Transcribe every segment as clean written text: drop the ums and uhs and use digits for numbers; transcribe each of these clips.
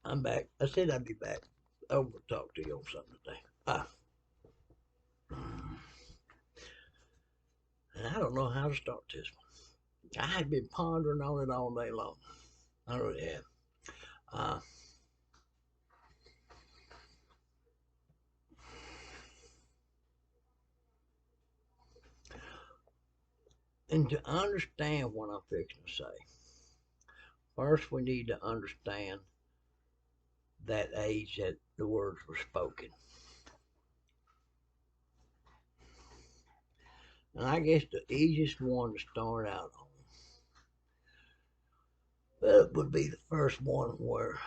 I'm back. I said I'd be back. I want to talk to you on something today. And I don't know how to start this one. I have been pondering on it all day long. I really have. Uh, and to understand what I'm fixing to say, first we need to understand that age that the words were spoken. And I guess the easiest one to start out on would be the first one where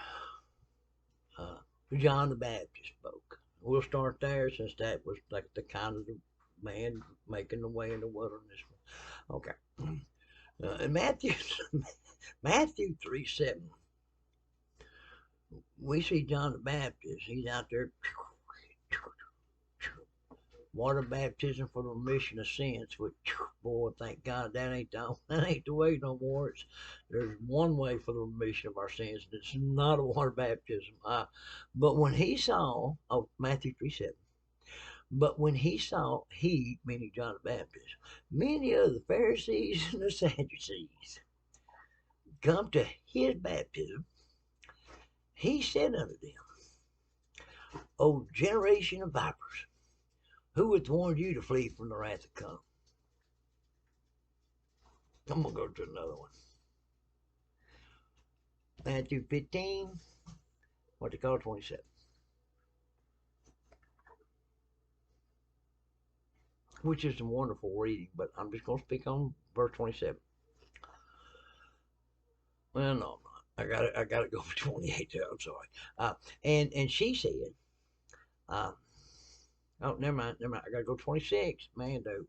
uh, John the Baptist spoke. We'll start there since that was like the kind of the man making the way in the wilderness. Okay. In Matthew 3:7, we see John the Baptist. He's out there, water baptism for the remission of sins. Which, boy, thank God that ain't the way no more. There's one way for the remission of our sins. And it's not a water baptism. But when he saw, Matthew 3:7. But when he, meaning John the Baptist, many of the Pharisees and the Sadducees come to his baptism, he said unto them, O generation of vipers, who hath warned you to flee from the wrath to come? I'm going to go to another one. Matthew 15, what they call 27, which is a wonderful reading, but I'm just going to speak on verse 27. Well, no, I'm not. I got to go for 28 there. I'm sorry. And she said, uh, oh, never mind. I got to go 26. Man, dude,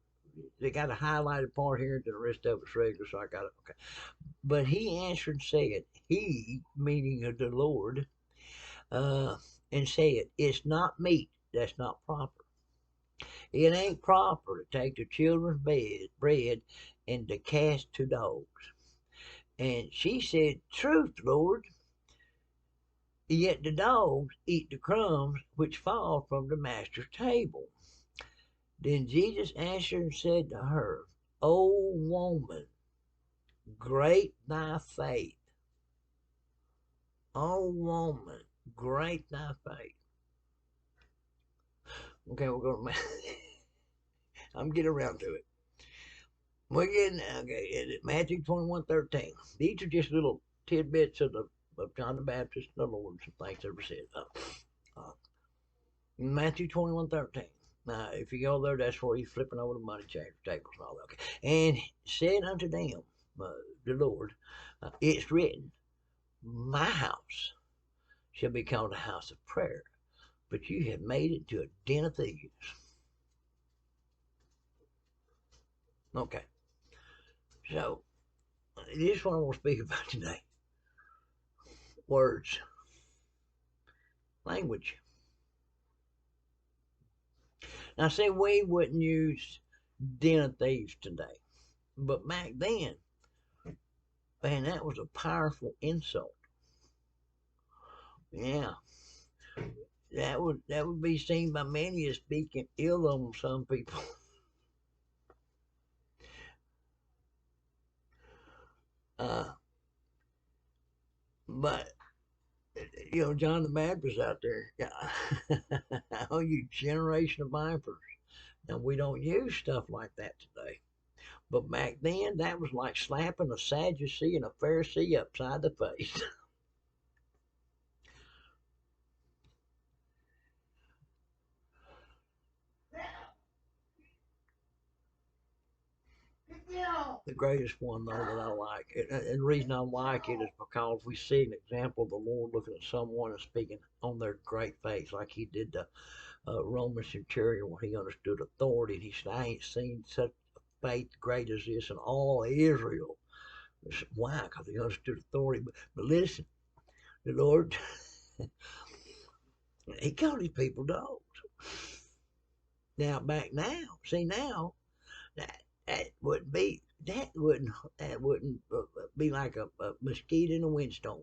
they got a highlighted part here, to the rest of it's regular, so I got it. Okay. But he answered and said, he, meaning of the Lord, uh, and said, it's not meat, that's not proper. It ain't proper to take the children's bread and to cast to dogs. And she said, truth, Lord. Yet the dogs eat the crumbs which fall from the master's table. Then Jesus answered and said to her, O woman, great thy faith. O woman, great thy faith. Okay, we'll go to I'm getting around to it. We're getting okay. Matthew 21:13. These are just little tidbits of John the Baptist, the Lord, and some things ever said. Uh, Matthew 21:13. Now, if you go there, that's where he's flipping over the money tables and all that. Okay. And said unto them, the Lord, it's written, my house shall be called a house of prayer, but you have made it to a den of thieves. Okay. So, this is what I want to speak about today. Words. Language. Now, say we wouldn't use den of thieves today, but back then, man, that was a powerful insult. Yeah, that would be seen by many as speaking ill on some people. Uh, but John the Baptist out there, yeah, oh, you generation of vipers. Now we don't use stuff like that today. But back then, that was like slapping a Sadducee and a Pharisee upside the face. The greatest one, though, that I like, and the reason I like it is because we see an example of the Lord looking at someone and speaking on their great faith, like he did the Roman centurion when he understood authority. And he said, I ain't seen such faith great as this in all Israel. Why? Because he understood authority. But listen, the Lord, he called his people dogs. Now, back now, see now, that that wouldn't be that wouldn't be like a mosquito in a windstorm.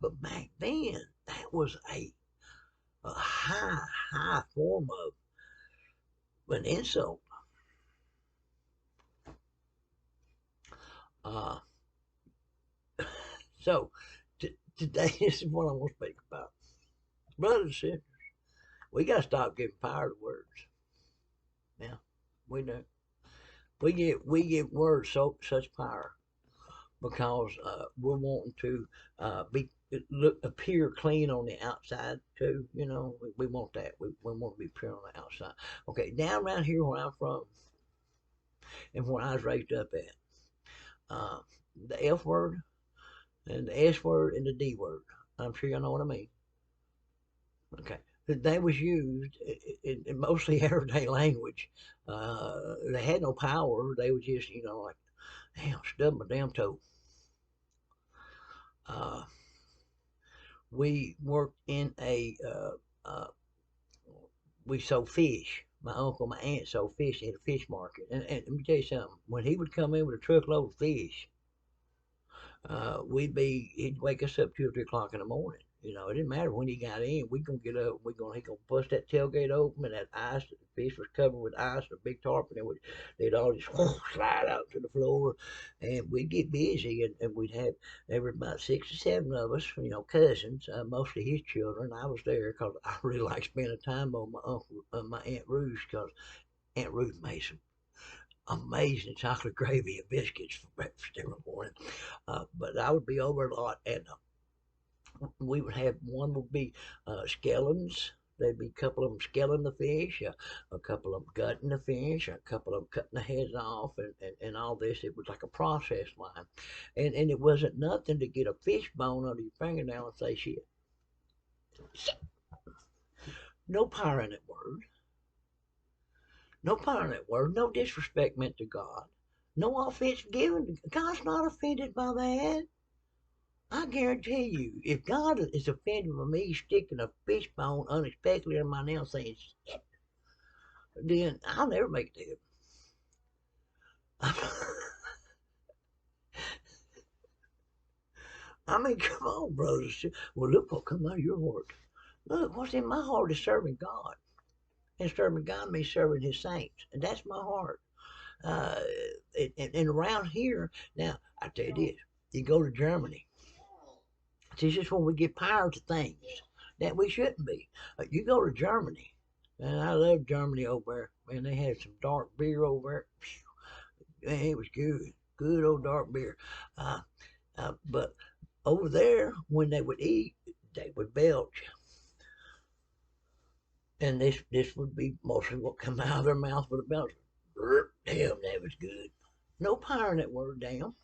But back then, that was a high form of an insult. Uh, so today, this is what I want to speak about. Brothers and sisters, we got to stop giving power to words. Yeah, we do. We give words such power because we're wanting to be appear clean on the outside too. You know, we want that. We want to be pure on the outside. Okay, down around here where I'm from and where I was raised up at, uh, the F word and the S word and the D word. I'm sure you know what I mean. Okay. They was used in mostly everyday language. They had no power. They were just, like, damn, stub my damn toe. Uh, we worked in we sold fish. My uncle, my aunt sold fish in a fish market. And let me tell you something. When he would come in with a truckload of fish, he'd wake us up 2 or 3 o'clock in the morning. It didn't matter when he got in. We gonna get up. He gonna bust that tailgate open, and that ice. The fish was covered with ice, and a big tarp, and they'd all just slide out to the floor, and we'd get busy, and there were about 6 or 7 of us, cousins, mostly his children. I was there because I really like spending time on my Aunt Ruth, because Aunt Ruth made some amazing chocolate gravy and biscuits for breakfast every morning. But I would be over a lot, and we would have one would be skellins. There'd be a couple of them skelling the fish, a couple of them gutting the fish, a couple of them cutting the heads off, and all this. It was like a process line. And it wasn't nothing to get a fish bone under your fingernail and say shit. No power in that word. No power in that word. No disrespect meant to God. No offense given. God's not offended by that. I guarantee you, if God is offended by me sticking a fish bone unexpectedly in my nail saying shit, then I'll never make it to heaven. I mean, come on, brothers. Well, look what come out of your heart. Look, what's in my heart is serving God. And serving God means serving his saints. And that's my heart. Uh, and around here, now, I tell you this, you go to Germany. This is when we give power to things that we shouldn't be. You go to Germany, and I love Germany over there. Man, they had some dark beer over there. Man, it was good. Good old dark beer. But over there, when they would eat, they would belch. And this would be mostly what come out of their mouth with a belch. Damn, that was good. No power in that word, damn.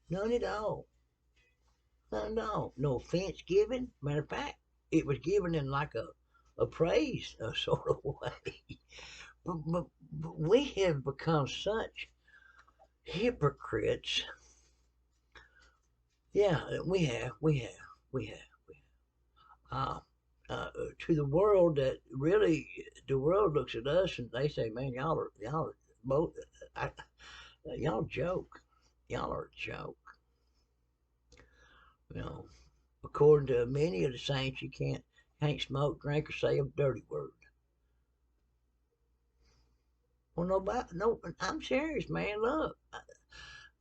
None at all. None at all. No offense given. Matter of fact, it was given in like a praise sort of way. But we have become such hypocrites. Yeah, we have. Uh, to the world, that really, the world looks at us and they say, "Man, y'all are both, I, y'all joke, y'all are a joke." You know, according to many of the saints, you can't smoke, drink, or say a dirty word. Well, nobody, no, I'm serious, man. Look,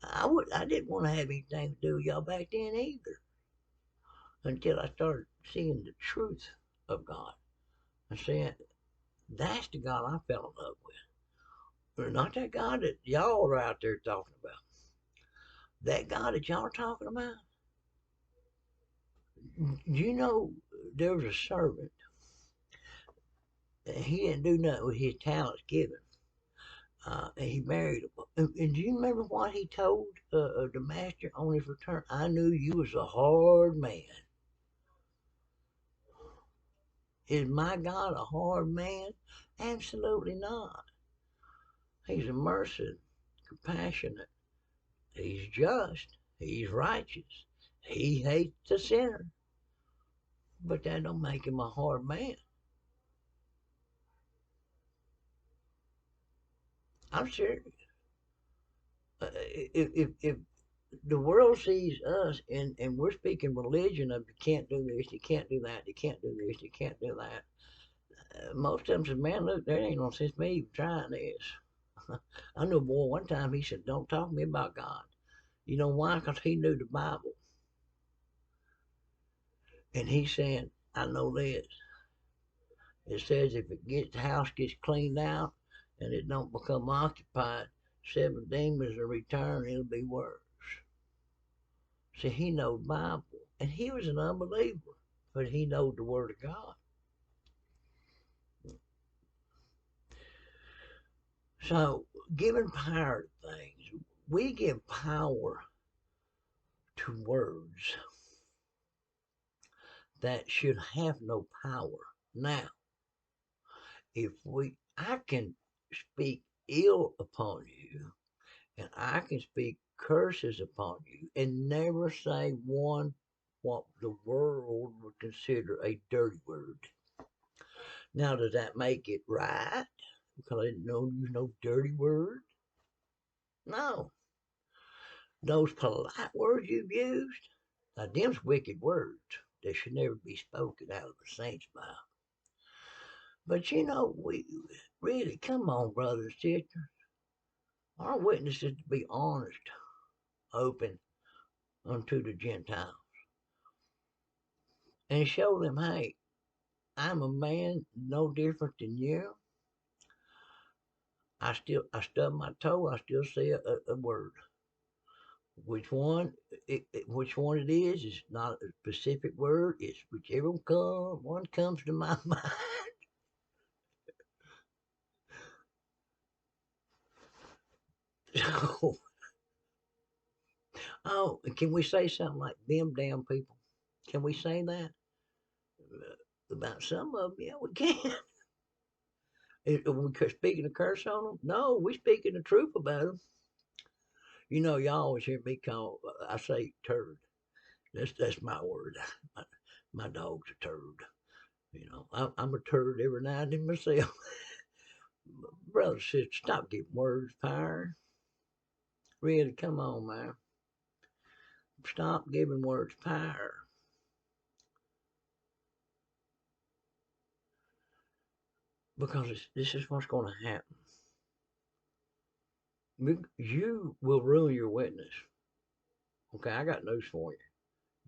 I didn't want to have anything to do with y'all back then either, until I started seeing the truth of God. I said, that's the God I fell in love with. Not that God that y'all are out there talking about. That God that y'all are talking about. You know, there was a servant, and he didn't do nothing with his talents given. And he married him. And do you remember what he told the master on his return? I knew you was a hard man. Is my God a hard man? Absolutely not. He's a mercy, compassionate. He's just. He's righteous. He hates the sinner. But that don't make him a hard man. I'm serious. If the world sees us, and we're speaking religion of you can't do this, you can't do that, you can't do this, you can't do that. Most of them said, man, look, there ain't no sense me even trying this. I knew a boy one time, he said, don't talk to me about God. You know why? Because he knew the Bible. And he said, I know this. It says if the house gets cleaned out and it don't become occupied, 7 demons will return, it'll be worse. See, he knowed the Bible. And he was an unbeliever, but he knowed the Word of God. So, giving power to things, we give power to words that should have no power. Now, I can speak ill upon you, and I can speak curses upon you, and never say one what the world would consider a dirty word. Now, does that make it right? Because I didn't know you no dirty word? No. Those polite words you've used, now them's wicked words. They should never be spoken out of a saint's mouth. But we really, come on, brothers and sisters. Our witness is to be honest, open unto the Gentiles, and show them, hey, I'm a man no different than you. I stub my toe, I still say a word. Which one it is not a specific word. It's whichever one comes to my mind. So, oh, can we say something like them damn people? Can we say that about some of them? Yeah, we can. Are we speaking a curse on them? No, we speaking the truth about them. You always hear me call. I say turd. That's my word. My dog's a turd. I'm a turd every now and then myself. Brother, sister, stop giving words power. Really, come on, man. Stop giving words power. Because this is what's going to happen. You will ruin your witness. Okay, I got news for you.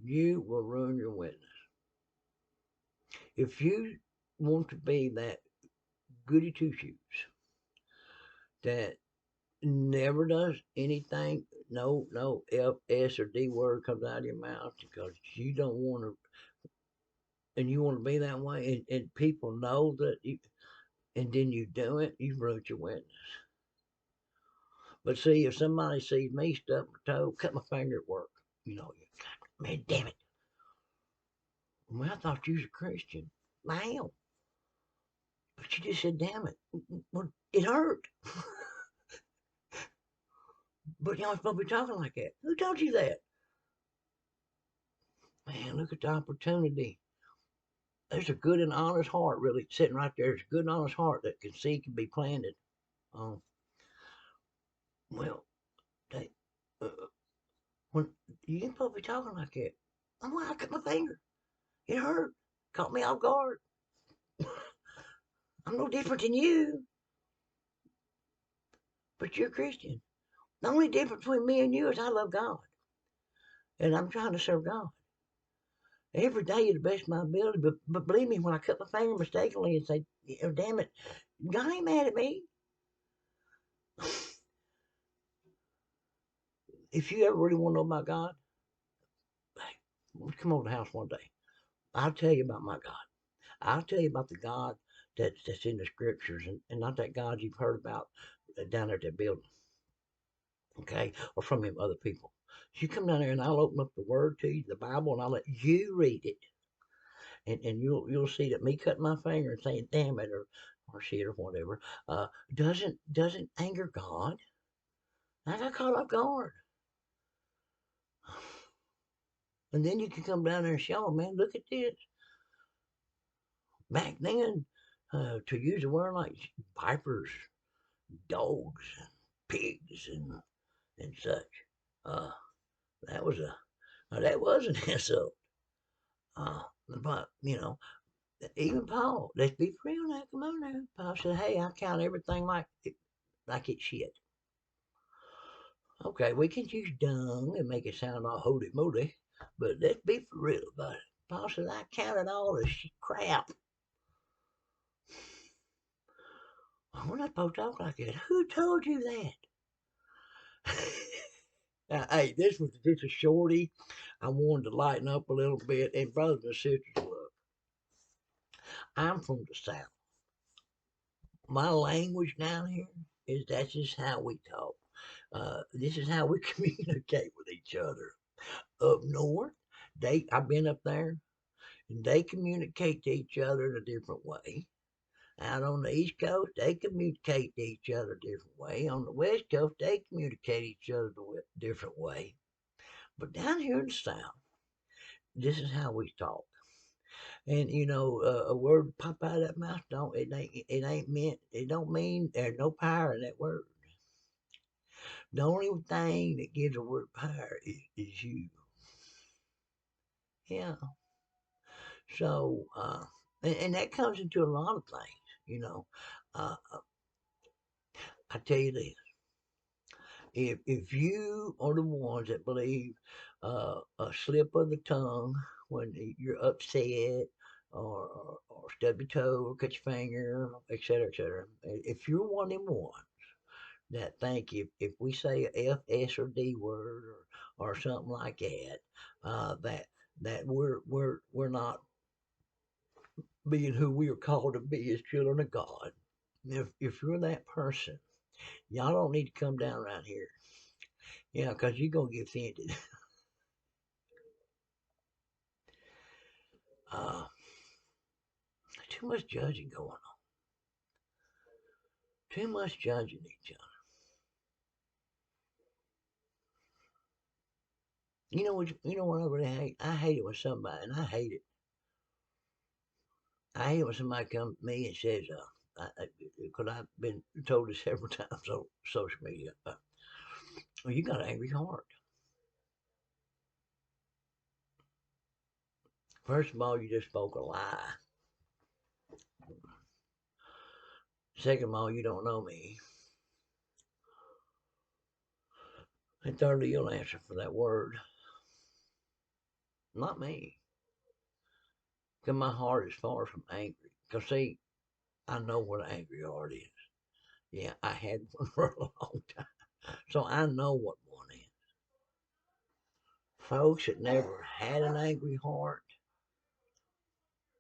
You will ruin your witness. If you want to be that goody two shoes that never does anything, no F, S, or D word comes out of your mouth because you don't want to, and you want to be that way, and people know that you, and then you do it, you've ruined your witness. But see, if somebody sees me stub my toe, cut my finger at work, man, damn it. Well, I thought you was a Christian. I am. But you just said, damn it. Well, it hurt. But y'all supposed to be talking like that. Who told you that? Man, look at the opportunity. There's a good and honest heart, really, sitting right there. There's a good and honest heart that can see can be planted. Um, well, they, uh, when you ain't supposed to be talking like that. Oh, well, I cut my finger. It hurt. Caught me off guard. I'm no different than you, but you're a Christian. The only difference between me and you is I love God, and I'm trying to serve God every day to the best of my ability. But believe me, when I cut my finger mistakenly and say, damn it, God ain't mad at me. If you ever really want to know about God, hey, come over to the house one day. I'll tell you about my God. I'll tell you about the God that's in the scriptures, and not that God you've heard about down there at that building, okay, or from him other people. You come down there and I'll open up the Word to you, the Bible, and I'll let you read it, and you'll see that me cutting my finger and saying "damn it" or shit or whatever doesn't anger God. I got caught off guard, and then you can come down there and show them, man, look at this. Back then, to use a word like vipers, dogs, pigs, and such. Uh, That was a that was an insult. But even Paul, let's be real now. Come on now. Paul said, "Hey, I count everything like it's shit." Okay, we can use dung and make it sound all holy moly, but let's be for real about it. Paul said, "I counted all this crap." We're not supposed to talk like that. Who told you that? Now, hey, this was just a shorty. I wanted to lighten up a little bit. And brothers and sisters, look, I'm from the South. My language down here is that's just how we talk. This is how we communicate with each other. Up north, I've been up there, and they communicate to each other in a different way. Out on the East Coast, they communicate to each other a different way. On the West Coast, they communicate to each other a different way. But down here in the South, this is how we talk. And a word pop out of that mouth don't it ain't meant it don't mean there's no power in that word. The only thing that gives a word power is you. Yeah. So and that comes into a lot of things. I tell you this: if you are the ones that believe a slip of the tongue when you're upset or stub your toe or cut your finger, etc., if you're one of them ones that think if we say a F, S, or D word or something like that, that we're not being who we are called to be as children of God. If you're that person, y'all don't need to come down around here. Yeah, because you're gonna get offended. Uh, too much judging going on. Too much judging each other. You know what? You know what I really hate? I hate it when somebody, and I hate it. I hate when somebody comes to me and says, because I've been told this several times on social media. Well, you got an angry heart. First of all, you just spoke a lie. Second of all, you don't know me. And thirdly, you'll answer for that word, not me. Because my heart is far from angry. Because, see, I know what an angry heart is. Yeah, I had one for a long time. So I know what one is. Folks that never had an angry heart,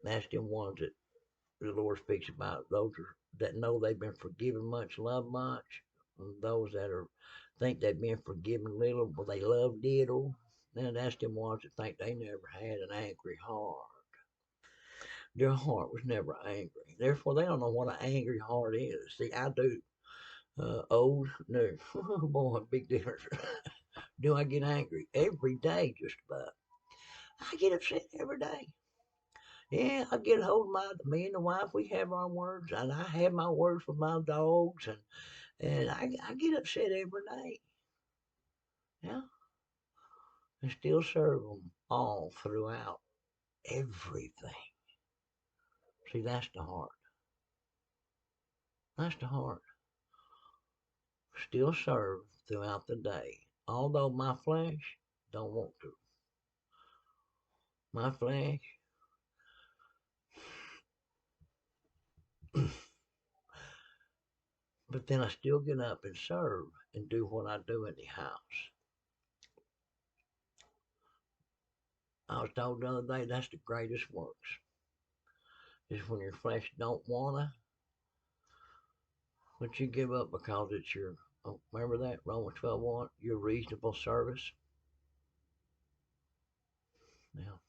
that's the ones that the Lord speaks about. Those that know they've been forgiven much, love much. And those that are think they've been forgiven little, but they love little. Now that's the ones that think they never had an angry heart. Their heart was never angry. Therefore, they don't know what an angry heart is. See, I do. Old, new. Boy, big difference. Do I get angry? Every day, just about. I get upset every day. Yeah, I get hold of me and the wife, we have our words, and I have my words with my dogs, and I get upset every day. Yeah, and still serve them all throughout everything. See, that's the heart. That's the heart. Still serve throughout the day. Although my flesh don't want to. My flesh, but then I still get up and serve and do what I do in the house. I was told the other day that's the greatest works. Is when your flesh don't wanna, but you give up because it's your. Oh, remember that Romans 12:1, your reasonable service. Now,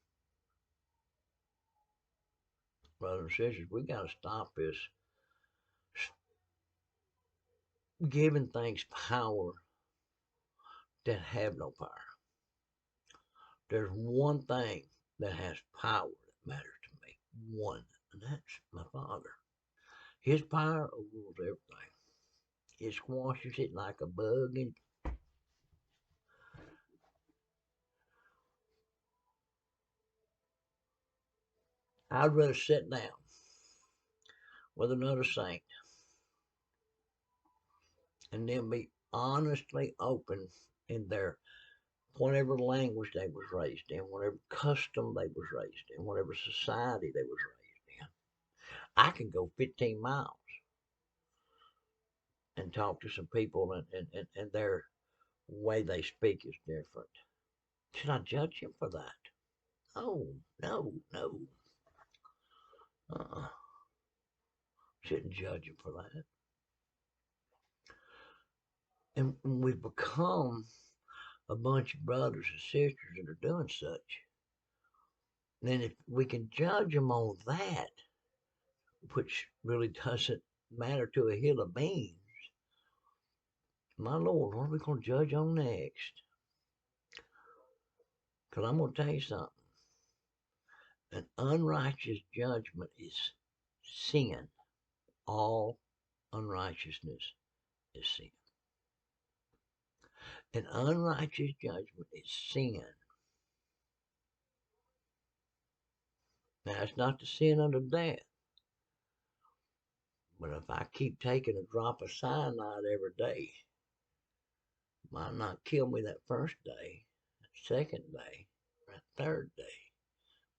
brothers and sisters, we got to stop this giving things power that have no power. There's one thing that has power that matters to me. One, and that's my Father. His power rules everything. It squashes it like a bug, and I'd rather sit down with another saint and then be honestly open in their whatever language they was raised in, whatever custom they was raised in, whatever society they was raised in. I can go 15 miles and talk to some people and their way they speak is different. Should I judge him for that? Oh, no, no. Uh-uh. Shouldn't judge him for that. And we've become a bunch of brothers and sisters that are doing such. Then if we can judge them on that, which really doesn't matter to a hill of beans, my Lord, what are we going to judge on next? Because I'm going to tell you something. An unrighteous judgment is sin. All unrighteousness is sin. An unrighteous judgment is sin. Now, it's not the sin unto death. But if I keep taking a drop of cyanide every day, it might not kill me that first day, that second day, that third day.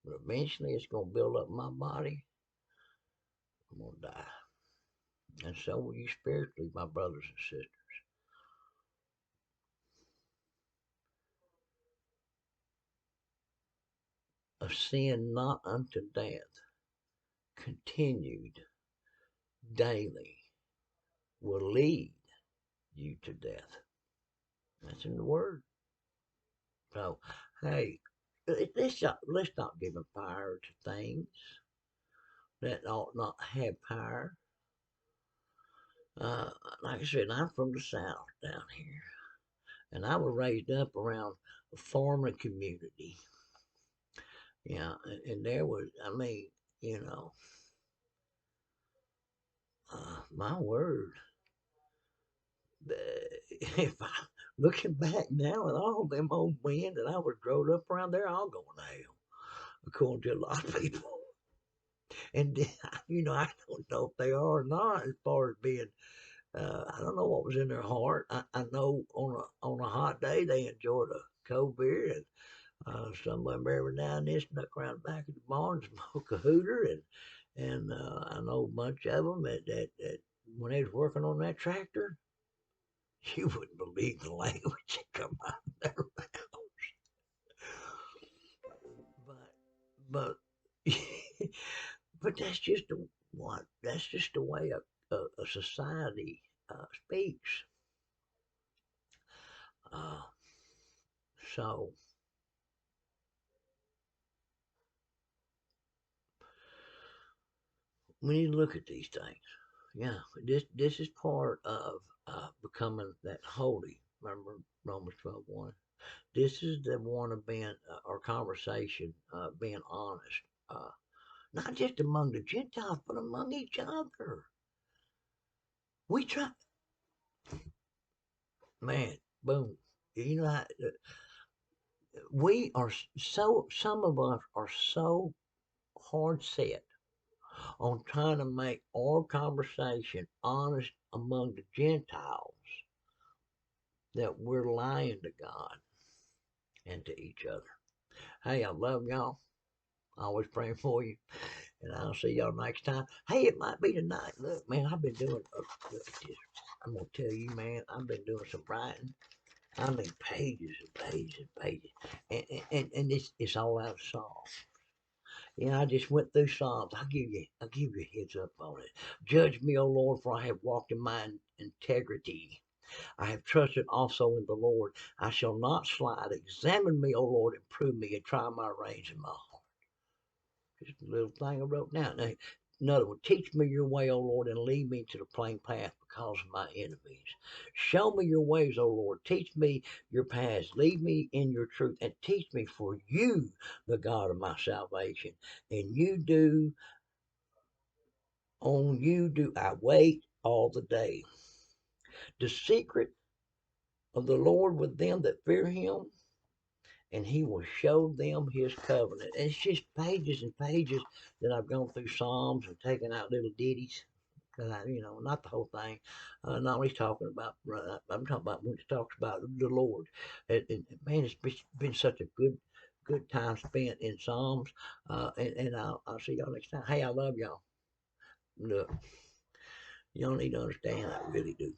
But eventually it's going to build up my body. I'm going to die. And so will you spiritually, my brothers and sisters. A sin not unto death, continued daily, will lead you to death. That's in the Word. So, hey, let's not give a power to things that ought not have power. Uh, like I said, I'm from the South down here, and I was raised up around a farming community. Yeah, and there was, I mean, you know, my word, if I looking back now at all them old men that I was growing up around, they're all going to hell, according to a lot of people. And I don't know if they are or not, as far as being. I don't know what was in their heart. I know on a hot day they enjoyed a cold beer, and some of them every now and then snuck around the back of the barn and smoked a hooter, and I know a bunch of them that when they was working on that tractor, you wouldn't believe the language that come out of their mouth. But but that's just what that's just the way a society speaks. Uh, so we need to look at these things. Yeah, this is part of becoming that holy. Remember Romans 12:1. This is the one of being our conversation, being honest, not just among the Gentiles, but among each other. We try, man. Boom. You know, we are so. Some of us are so hard set on trying to make our conversation honest among the Gentiles that we're lying to God and to each other. Hey, I love y'all. Always praying for you. And I'll see y'all next time. Hey, it might be tonight. Look, man, I've been doing, look at this. I'm going to tell you, man, I've been doing some writing. I mean, pages and pages and pages. And it's all out of Psalms. Yeah, I just went through Psalms. I'll give you a heads up on it. Judge me, O Lord, for I have walked in my integrity. I have trusted also in the Lord. I shall not slide. Examine me, O Lord, and prove me, and try my reins in my heart. Just a little thing I wrote down. Now, in other words, teach me your way, O Lord, and lead me to the plain path because of my enemies. Show me your ways, O Lord. Teach me your paths. Lead me in your truth and teach me, for you, the God of my salvation. And on you do I wait all the day. The secret of the Lord with them that fear him, and he will show them his covenant. And it's just pages and pages that I've gone through Psalms and taken out little ditties. Not the whole thing. Not what he's talking about. I'm talking about when he talks about the Lord. Man, it's been such a good time spent in Psalms. And I'll see y'all next time. Hey, I love y'all. Look, y'all need to understand. I really do.